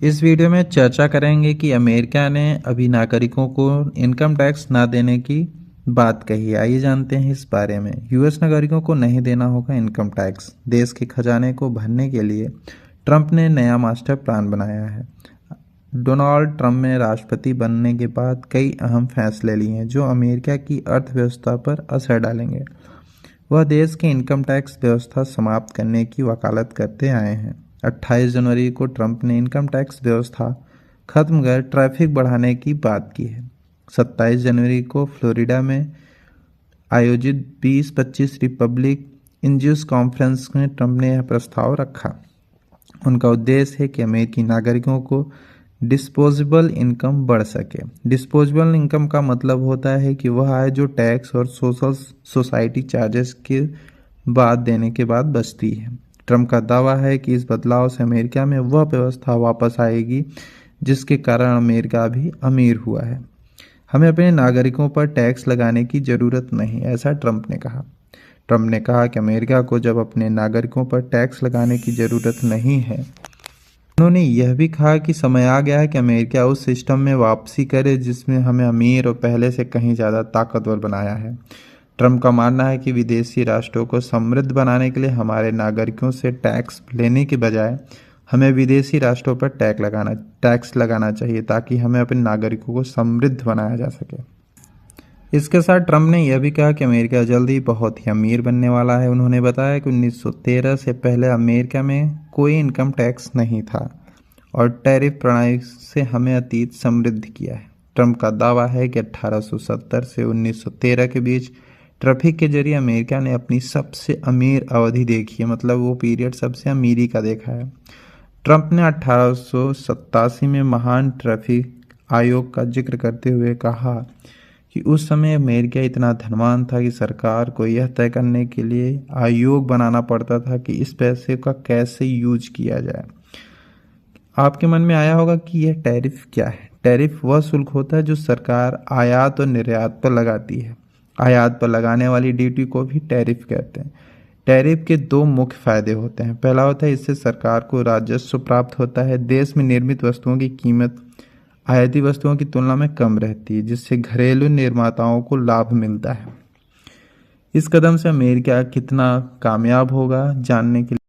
इस वीडियो में चर्चा करेंगे कि अमेरिका ने अभी नागरिकों को इनकम टैक्स ना देने की बात कही है। आइए जानते हैं इस बारे में। यूएस नागरिकों को नहीं देना होगा इनकम टैक्स। देश के खजाने को भरने के लिए ट्रंप ने नया मास्टर प्लान बनाया है। डोनाल्ड ट्रंप ने राष्ट्रपति बनने के बाद कई अहम फैसले लिए हैं जो अमेरिका की अर्थव्यवस्था पर असर डालेंगे। वह देश की इनकम टैक्स व्यवस्था समाप्त करने की वकालत करते आए हैं। 28 जनवरी को ट्रंप ने इनकम टैक्स व्यवस्था खत्म कर ट्रैफिक बढ़ाने की बात की है। 27 जनवरी को फ्लोरिडा में आयोजित 20-25 रिपब्लिक इंड्यूस कॉन्फ्रेंस में ट्रंप ने यह प्रस्ताव रखा। उनका उद्देश्य है कि अमेरिकी नागरिकों को डिस्पोजेबल इनकम बढ़ सके। डिस्पोजेबल इनकम का मतलब होता है कि वह आय जो टैक्स और सोशल सोसाइटी चार्जेस के बाद देने के बाद बचती है। ट्रंप का दावा है कि इस बदलाव से अमेरिका में वह व्यवस्था वापस आएगी जिसके कारण अमेरिका अभी अमीर हुआ है। हमें अपने नागरिकों पर टैक्स लगाने की ज़रूरत नहीं, ऐसा ट्रंप ने कहा। ट्रंप ने कहा कि अमेरिका को जब अपने नागरिकों पर टैक्स लगाने की ज़रूरत नहीं है। उन्होंने यह भी कहा कि समय आ गया है कि अमेरिका उस सिस्टम में वापसी करे जिसमें हमें अमीर और पहले से कहीं ज़्यादा ताकतवर बनाया है। ट्रंप का मानना है कि विदेशी राष्ट्रों को समृद्ध बनाने के लिए हमारे नागरिकों से टैक्स लेने के बजाय हमें विदेशी राष्ट्रों पर टैक्स लगाना चाहिए ताकि हमें अपने नागरिकों को समृद्ध बनाया जा सके। इसके साथ ट्रंप ने यह भी कहा कि अमेरिका जल्द ही बहुत ही अमीर बनने वाला है। उन्होंने बताया कि 1913 से पहले अमेरिका में कोई इनकम टैक्स नहीं था और टैरिफ प्रणाली से हमें अतीत समृद्ध किया है। ट्रंप का दावा है कि 1870 से 1913 के बीच ट्रैफिक के जरिए अमेरिका ने अपनी सबसे अमीर अवधि देखी है, मतलब वो पीरियड सबसे अमीरी का देखा है। ट्रंप ने 1887 में महान ट्रैफिक आयोग का जिक्र करते हुए कहा कि उस समय अमेरिका इतना धनवान था कि सरकार को यह तय करने के लिए आयोग बनाना पड़ता था कि इस पैसे का कैसे यूज किया जाए। आपके मन में आया होगा कि यह टैरिफ क्या है। टैरिफ वह शुल्क होता है जो सरकार आयात और निर्यात पर लगाती है। आयात पर लगाने वाली ड्यूटी को भी टैरिफ कहते हैं। टैरिफ के दो मुख्य फायदे होते हैं। पहला होता है इससे सरकार को राजस्व प्राप्त होता है। देश में निर्मित वस्तुओं की कीमत आयाती वस्तुओं की तुलना में कम रहती है जिससे घरेलू निर्माताओं को लाभ मिलता है। इस कदम से अमेरिका कितना कामयाब होगा जानने के लिए